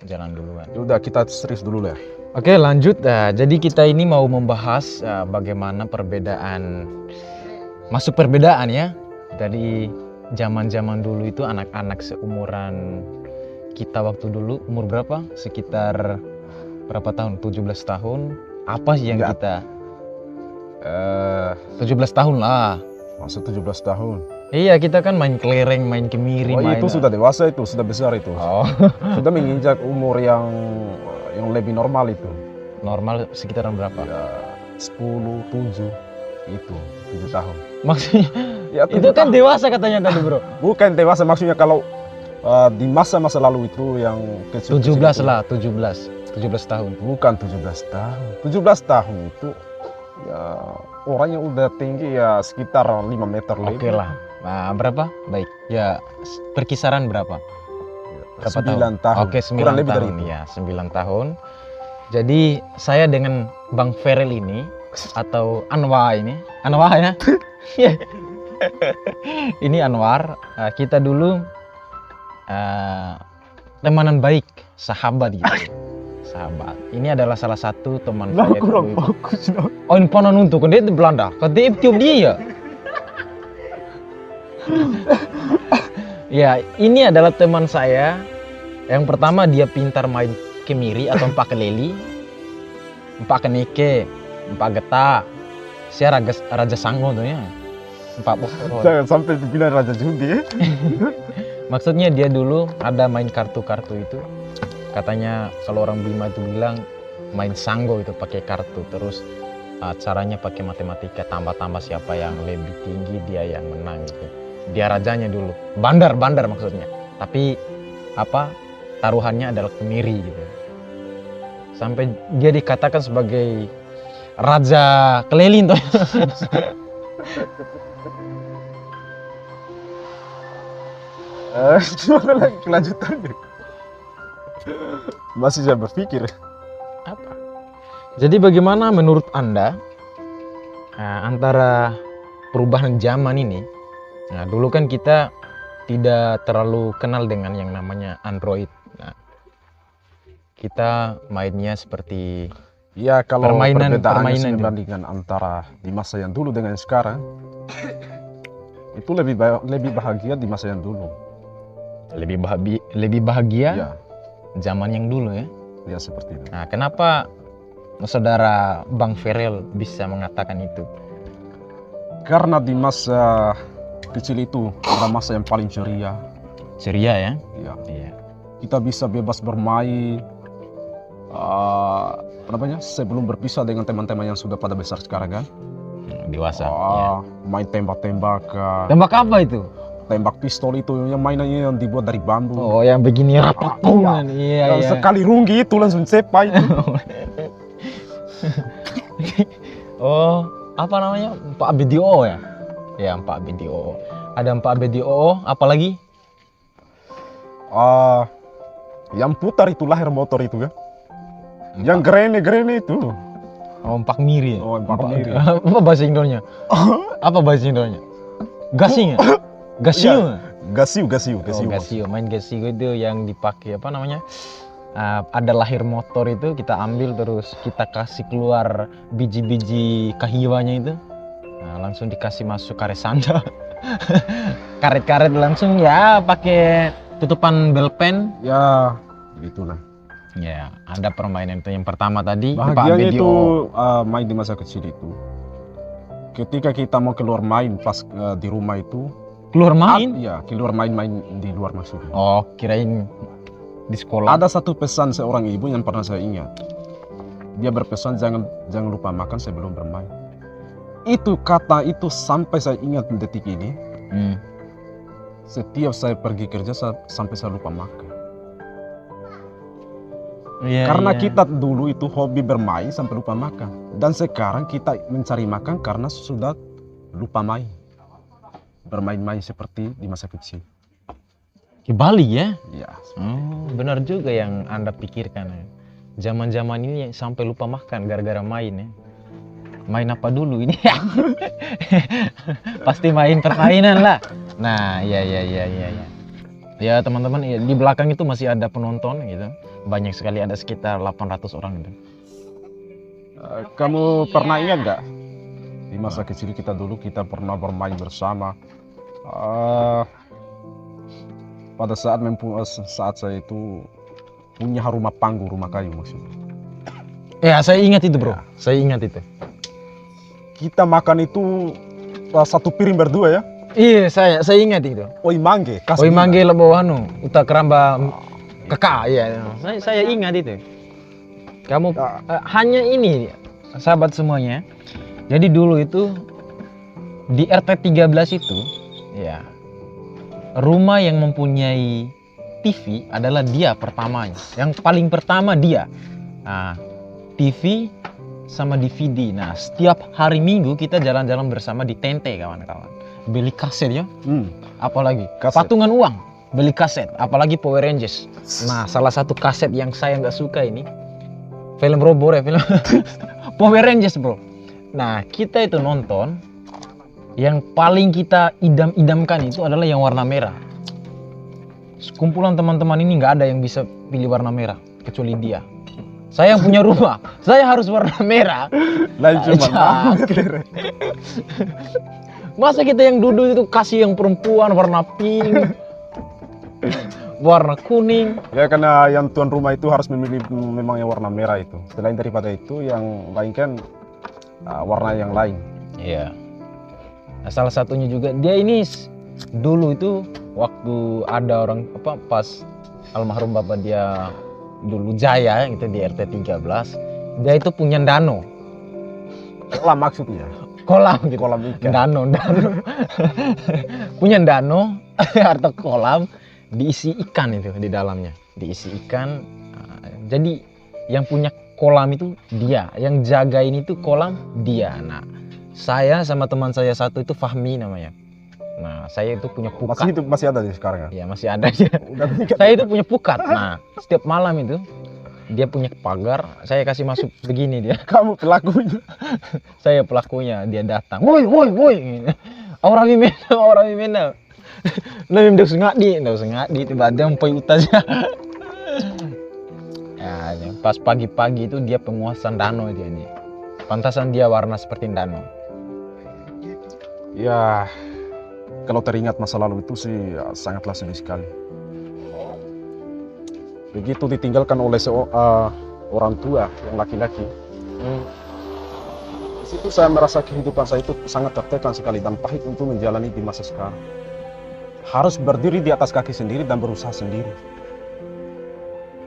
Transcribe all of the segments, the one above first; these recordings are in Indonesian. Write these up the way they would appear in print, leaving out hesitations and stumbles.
jalan duluan. Udah kita serius dulu ya. Oke, lanjut. Jadi kita ini mau membahas bagaimana perbedaan ya dari zaman-zaman dulu itu anak-anak seumuran kita waktu dulu umur berapa? Sekitar berapa tahun? 17 tahun. Apa sih yang kita 17 tahun lah. Maksud 17 tahun. Iya, kita kan main kelereng, main kemiri, main Itu sudah dewasa, itu sudah besar itu. Oh. Sudah menginjak umur yang lebih normal itu. Normal sekitaran berapa? Ya, 10, 7 itu 7 tahun. Maksudnya Ya, itu kan dewasa katanya tadi, Bro. Bukan dewasa, maksudnya kalau di masa-masa lalu itu yang kecil 17 itu, lah, 17 tahun. bukan 17 tahun. 17 tahun itu ya orang yang udah tinggi ya sekitar 5 meter lebih. Oke lah. Nah, berapa? Baik. Ya, perkisaran berapa? Berapa 9 tahun. Oke, 9 Kurang lebih dari tahun. itu. Ya, 9 tahun. Jadi, saya dengan Bang Ferel ini atau Anwar ini, Anwar ya. Ini Anwar, kita dulu temanan baik, sahabat gitu. Sahabat. Ini adalah salah satu teman saya kurang dulu. bagus. Oh, ini panon untuk kan dia di Belanda. Kan dia tiup dia ya. Ya, ini adalah teman saya. Yang pertama dia pintar main kemiri atau empak keleli, empak kenike, empak geta. Saya raja sanggo tuh ya. Empak bokor. Jangan sampai dibilang raja judi ya. Maksudnya dia dulu ada main kartu-kartu itu. Katanya kalau orang Bima itu bilang main sanggo itu pakai kartu, terus caranya pakai matematika, tambah-tambah siapa yang lebih tinggi dia yang menang gitu. Dia rajanya dulu, bandar maksudnya. Tapi taruhannya adalah kemiri gitu. Sampai dia dikatakan sebagai raja kelelin tuh. Gimana lagi kelanjutannya? Masih saya berpikir. Apa? Jadi bagaimana menurut Anda antara perubahan zaman ini? Nah, dulu kan kita tidak terlalu kenal dengan yang namanya Android. Nah, kita mainnya seperti Ya kalau permainan perbedaannya dibandingkan antara di masa yang dulu dengan yang sekarang, itu lebih bahagia di masa yang dulu. lebih bahagia Ya, zaman yang dulu ya. ya seperti itu. Nah, kenapa saudara Bang Ferel bisa mengatakan itu? Karena di masa kecil itu ada masa yang paling ceria. Ceria ya? Ya, Iya. kita bisa bebas bermain. Sebelum berpisah dengan teman-teman yang sudah pada besar sekarang kan. Dewasa. Ya. Main tembak-tembakan. Tembak apa itu? Tembak pistol itu yang mainannya yang dibuat dari bambu. Oh, yang begini rapat kan? Iya, iya. Sekali runggi itu langsung cepai itu. Oh, apa namanya? Pak BDO ya? Ya, Pak BDO. Ada Pak BDO, apa lagi? Yang putar itu lahir motor itu kan. Yang grene itu. Oh, empak miri. Oh, empak miri. Apa bahasa Indonya? Apa bahasa Indonya? Gasing ya? Gasing. Gasiu. Oh, gasio. Main gasio itu yang dipakai apa namanya? Ada lahir motor itu kita ambil terus kita kasih keluar biji-biji kahiwanya itu. Nah, langsung dikasih masuk karet sanda. Karet-karet langsung ya pakai tutupan belpen. Ya, begitulah. Ya, ada permainan itu yang pertama tadi. Bahagianya Pak itu BDO. main di masa kecil itu. Ketika kita mau keluar main pas di rumah itu. Keluar main? Iya, keluar main-main di luar maksudnya. Oh, kirain di sekolah. Ada satu pesan seorang ibu yang pernah saya ingat. Dia berpesan jangan lupa makan sebelum bermain. Itu kata itu sampai saya ingat detik ini. Setiap saya pergi kerja sampai saya lupa makan. Iya, Karena iya. kita dulu itu hobi bermain sampai lupa makan. Dan sekarang kita mencari makan karena sudah lupa main. Bermain-main seperti di masa kecil. Kebalik ya? Iya. Oh, benar juga yang Anda pikirkan ya. Zaman-zaman ini sampai lupa makan gara-gara main ya. Main apa dulu ini? Pasti main permainan lah. Nah, iya. Ya teman-teman, ya, di belakang itu masih ada penonton gitu. Banyak sekali, ada sekitar 800 orang gitu. Kamu pernah ingat nggak di masa kecil kita dulu kita pernah bermain bersama? Pada saat saat saya itu punya rumah panggung, rumah kayu maksudnya. Ya saya ingat itu bro, saya ingat itu. Kita makan itu satu piring berdua ya. Iya saya ingat itu. Oi mangge, Oi mangge lebo anu, uta keramba kakak ya. Saya ingat itu. Kamu hanya ini sahabat semuanya. Jadi dulu itu di RT 13 itu ya, rumah yang mempunyai TV adalah dia pertamanya. Yang paling pertama dia. Nah, TV sama DVD. Nah, setiap hari Minggu kita jalan-jalan bersama di Tente kawan-kawan. Beli kaset ya. Apalagi kaset. Patungan uang beli kaset, apalagi Power Rangers. Nah, salah satu kaset yang saya nggak suka ini film robot ya, film Power Rangers bro. Nah, kita itu nonton, yang paling kita idam-idamkan itu adalah yang warna merah. Kumpulan teman-teman ini nggak ada yang bisa pilih warna merah kecuali dia. Saya yang punya rumah, saya harus warna merah. Lain cuma masa kita yang duduk itu kasih yang perempuan warna pink, warna kuning. Ya karena yang tuan rumah itu harus memilih memang yang warna merah itu. Selain daripada itu yang lain kan warna yang lain. Iya. Nah, salah satunya juga dia ini dulu itu waktu ada orang pas almarhum bapak dia dulu jaya gitu di RT 13, dia itu punya dano. Kolam maksudnya. Kolam gitu. Kolam ikan. Dano. Punya dano atau kolam diisi ikan itu di dalamnya. Diisi ikan. Jadi yang punya kolam itu dia, yang jagain itu kolam dia. Nah, saya sama teman saya satu itu Fahmi namanya. Nah, saya itu punya pukat. Masih ada di sekarang ya? Ya masih ada ya. Saya itu punya pukat. Nah, setiap malam itu dia punya pagar, saya kasih masuk begini dia. Kamu pelakunya. Saya pelakunya, dia datang. Woi. Orang mimena. Lebih ndak sengadi tiba-tiba empai utasnya. Ya, pas pagi-pagi itu dia penguasaan danau dia nih. Pantasan dia warna seperti danau. Ya, kalau teringat masa lalu itu sih sangatlah sedih sekali. Begitu ditinggalkan oleh orang tua yang laki-laki. Di situ saya merasa kehidupan saya itu sangat tertekan sekali dan pahit untuk menjalani di masa sekarang. Harus berdiri di atas kaki sendiri dan berusaha sendiri.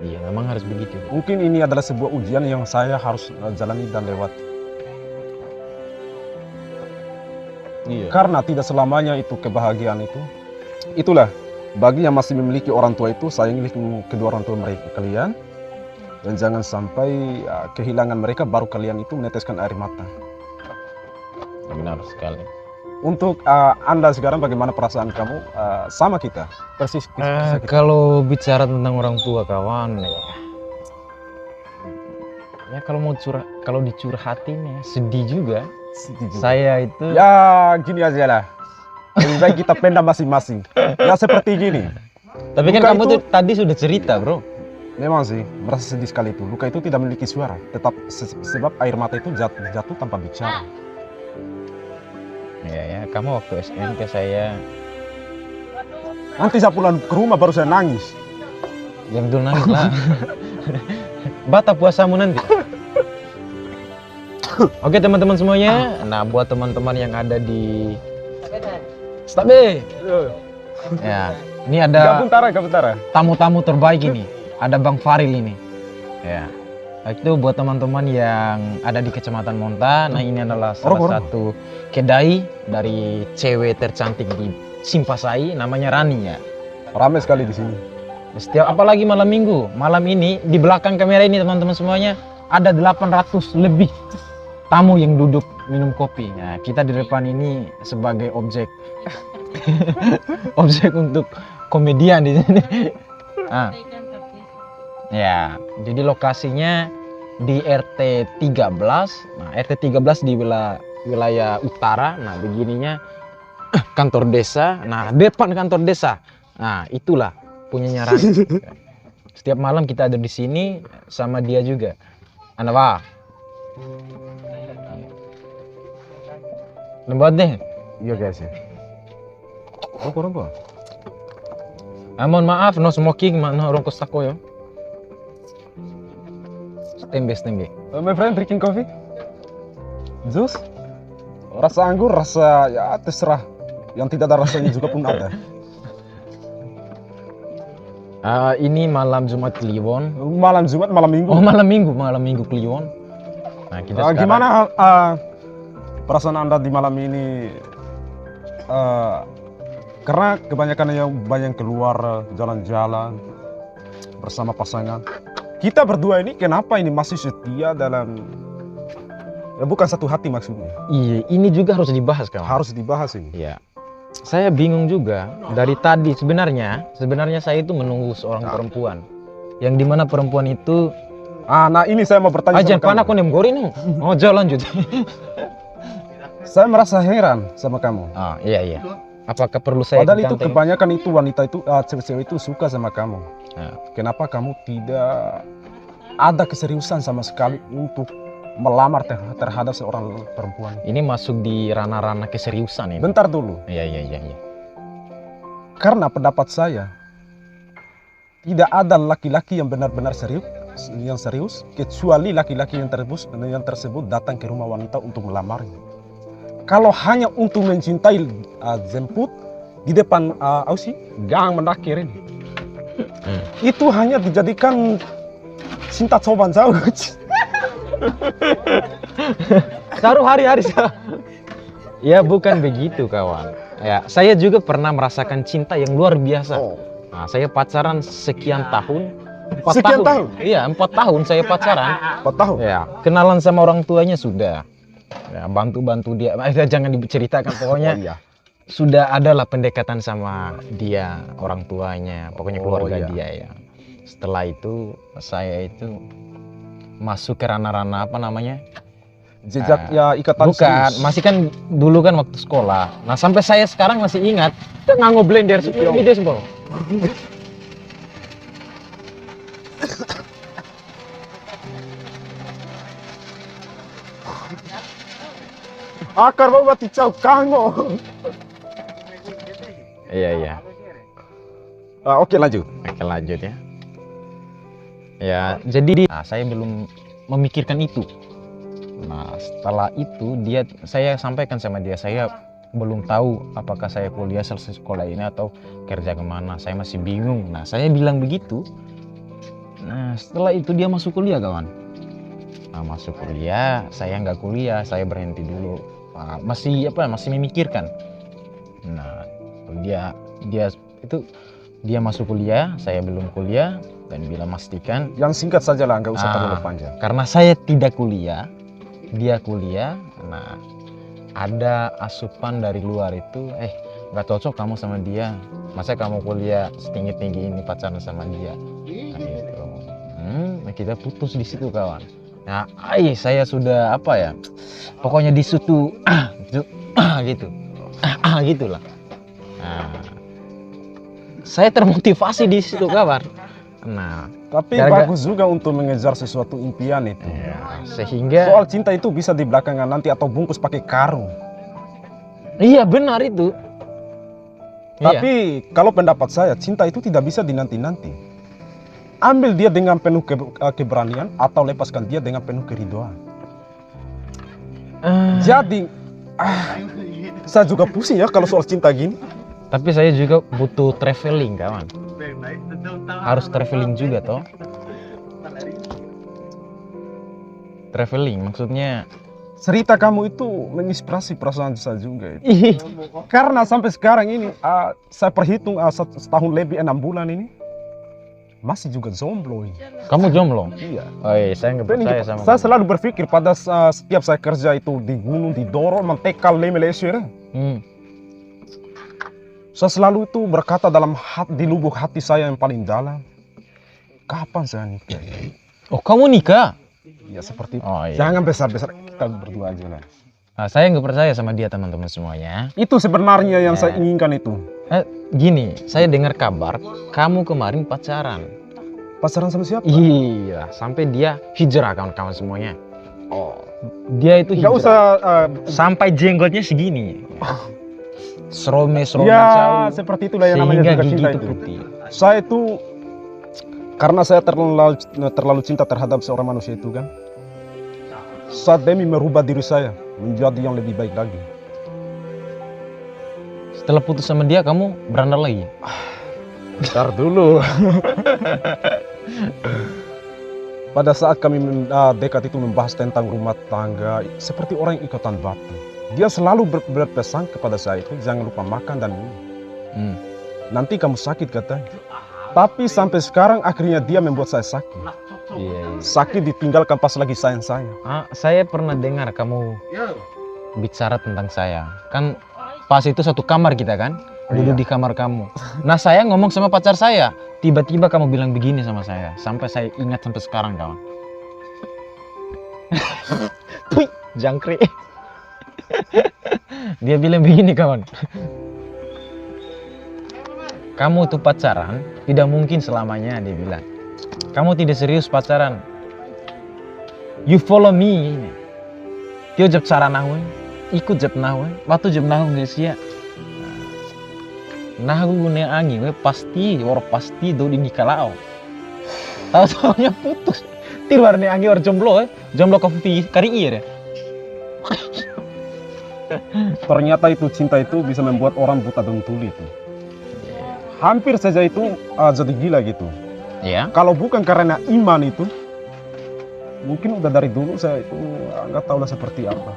Iya, memang harus begitu. Mungkin ini adalah sebuah ujian yang saya harus jalani dan lewati. Iya. Karena tidak selamanya itu kebahagiaan itu. Itulah, bagi yang masih memiliki orang tua itu, sayangi kedua orang tua mereka kalian. Dan jangan sampai kehilangan mereka baru kalian itu meneteskan air mata. Benar sekali. Untuk Anda sekarang bagaimana perasaan kamu sama kita? Persis kita. Kalau bicara tentang orang tua kawan, ya kalau dicurhatin ya sedih juga. Saya itu ya gini aja lah. Lebih baik kita pendam masing-masing. Ya seperti gini. Tapi kan Luka kamu itu, tuh tadi sudah cerita bro. Memang sih merasa sedih sekali itu. Luka itu tidak memiliki suara. Tetap sebab air mata itu jatuh tanpa bicara. Ya, kamu waktu SMP saya. Nanti saya pulang ke rumah baru saya nangis. Yang dulu nangis lah. Bata puasamu nanti. Oke teman-teman semuanya. Nah buat teman-teman yang ada di Stabe. Ya, ini ada Gabuntara. tamu-tamu terbaik ini. Ada Bang Faril ini. Ya. Itu buat teman-teman yang ada di Kecamatan Monta. Nah ini adalah salah satu kedai dari cewek tercantik di Simpasai, namanya Rani ya. Ramai sekali di sini. Setiap apalagi malam minggu, malam ini di belakang kamera ini teman-teman semuanya ada 800 lebih tamu yang duduk minum kopi. Nah, kita di depan ini sebagai objek objek untuk komedian di sini. Nah, ya, jadi lokasinya di RT 13. Nah, RT 13 di wilayah utara. Nah, begininya kantor desa. Nah, depan kantor desa Nah, itulah punyanya Rani. Setiap malam kita ada di sini sama dia juga. Anda Pak. Lembut deh. Iya guys ya. Oh kurang kok. Mohon maaf, no smoking, no rongkos tako ya. Stembe. My friend drinking coffee? Jus? Rasa anggur, rasa ya terserah. Yang tidak ada rasanya juga pun ada. Ini malam Jumat Kliwon. Malam Jumat, malam Minggu. Oh, malam Minggu Kliwon. Nah, kita sekarang... Gimana perasaan Anda di malam ini? Karena kebanyakan yang banyak keluar jalan-jalan bersama pasangan. Kita berdua ini kenapa ini masih setia dalam ya bukan satu hati maksudnya. Iya, ini juga harus dibahas kawan. Harus dibahas ini. Iya. Saya bingung juga dari tadi sebenarnya saya itu menunggu seorang perempuan. Yang dimana perempuan itu nah ini saya mau bertanya jangan sama panak kamu. aku gorin. Oh, jalan lanjut. Saya merasa heran sama kamu. Iya. Apakah perlu saya Padahal itu ganteng? kebanyakan itu wanita itu cewek-cewek itu suka sama kamu. Nah, Kenapa kamu tidak ada keseriusan sama sekali untuk melamar terhadap seorang perempuan? ini masuk di ranah-ranah keseriusan ini. Bentar dulu. Iya. Karena pendapat saya tidak ada laki-laki yang benar-benar serius kecuali laki-laki yang tersebut datang ke rumah wanita untuk melamarnya. Kalau hanya untuk mencintai jemput di depan gang mendakir ini, itu hanya dijadikan cinta coban jauh. Taruh hari-hari. Ya bukan begitu kawan. Ya, saya juga pernah merasakan cinta yang luar biasa. Nah, saya pacaran sekian tahun. 4 Sekian tahun? Iya, 4 tahun saya pacaran. 4 tahun? Ya, kenalan sama orang tuanya sudah. Ya, bantu-bantu dia. Jangan diceritakan pokoknya. Oh, iya. Sudah adalah pendekatan sama dia, orang tuanya, pokoknya keluarga dia ya. Setelah itu saya itu masuk ke ranah-ranah apa namanya? Jejak ya ikatan Bukan, serius. masih kan dulu kan waktu sekolah. Nah sampai saya sekarang masih ingat, kita nganggo blender ini dia semua. Akar bawa ticau kango. Iya. Oke lanjut. Oke lanjut ya. Ya jadi saya belum memikirkan itu. Nah setelah itu saya sampaikan sama dia, saya belum tahu apakah saya kuliah selesai sekolah ini atau kerja kemana, saya masih bingung. Nah saya bilang begitu. Nah setelah itu dia masuk kuliah kawan. Nah masuk kuliah, saya nggak kuliah, saya berhenti dulu. Masih memikirkan. Nah dia masuk kuliah, saya belum kuliah, dan bila memastikan Yang singkat saja lah, nggak usah terlalu panjang. karena saya tidak kuliah, dia kuliah. Nah ada asupan dari luar itu, nggak cocok kamu sama dia, masa kamu kuliah setinggi-tinggi ini pacaran sama dia. Nah, gitu. Kita putus di situ kawan. Nah saya sudah pokoknya di situ gitulah. Nah, saya termotivasi di situ kawan. Nah Tapi bagus juga untuk mengejar sesuatu impian itu. sehingga Soal cinta itu bisa di belakangan nanti atau bungkus pakai karung. iya benar itu. Tapi kalau pendapat saya, cinta itu tidak bisa dinanti-nanti. Ambil dia dengan penuh keberanian atau lepaskan dia dengan penuh keridoan. Jadi saya juga pusing ya kalau soal cinta gini. Tapi saya juga butuh traveling kawan. Harus traveling juga toh. Traveling maksudnya Cerita kamu itu menginspirasi perasaan saya juga itu. Karena sampai sekarang ini saya perhitung setahun lebih 6 bulan ini masih juga jomblo ini. kamu jomblo. Iya. Saya nggak percaya sama Saya kamu. selalu berpikir pada setiap saya kerja itu di gunung, di Doro, mentekal, Lemelesir. Saya selalu itu berkata di lubuk hati saya yang paling dalam, kapan saya nikah? Oh kamu nikah? Ya seperti itu. Oh, iya. Jangan besar-besar, kita berdua aja lah. Saya nggak percaya sama dia teman-teman semuanya. Itu sebenarnya yang saya inginkan itu. Gini, saya dengar kabar kamu kemarin pacaran. Pacaran sama siapa? Iya, sampai dia hijrah kawan-kawan semuanya. Oh, dia itu Nggak hijrah. usah. Sampai jenggotnya segini. Serome Ya, jauh. seperti itulah yang namanya Sehingga juga gigi cinta itu itu. putih. Saya itu karena saya terlalu cinta terhadap seorang manusia itu kan. Saat demi merubah diri saya menjadi yang lebih baik lagi. Setelah putus sama dia, kamu berandal lagi? Bentar dulu. Pada saat kami dekat itu membahas tentang rumah tangga, seperti orang yang ikatan batu. Dia selalu berpesan kepada saya itu, jangan lupa makan dan minum. Nanti kamu sakit katanya. Tapi sampai sekarang akhirnya dia membuat saya sakit. Iya. Sakit ditinggalkan pas lagi sayang saya. Saya pernah dengar kamu bicara tentang saya. Kan pas itu satu kamar kita kan? Duduk di kamar kamu. Nah, saya ngomong sama pacar saya. Tiba-tiba kamu bilang begini sama saya. Sampai saya ingat sampai sekarang, kawan. Puy, jangkrik. Dia bilang begini, kawan. Kamu tuh pacaran, tidak mungkin selamanya, dia bilang. Kamu tidak serius pacaran. You follow me. Dia jab cara nahu, ikut jab nahu, waktu jab nahu guys ya. Nahu gune angin, pasti, orang pasti do di nikalau. Tahu-tahunya putus. Tiruar nih angin orang jomblo kopi kari iya. Ternyata itu cinta itu bisa membuat orang buta dan tuli itu. Hampir saja itu jadi gila gitu. Ya. Kalau bukan karena iman itu, mungkin udah dari dulu saya itu nggak tahu lah seperti apa.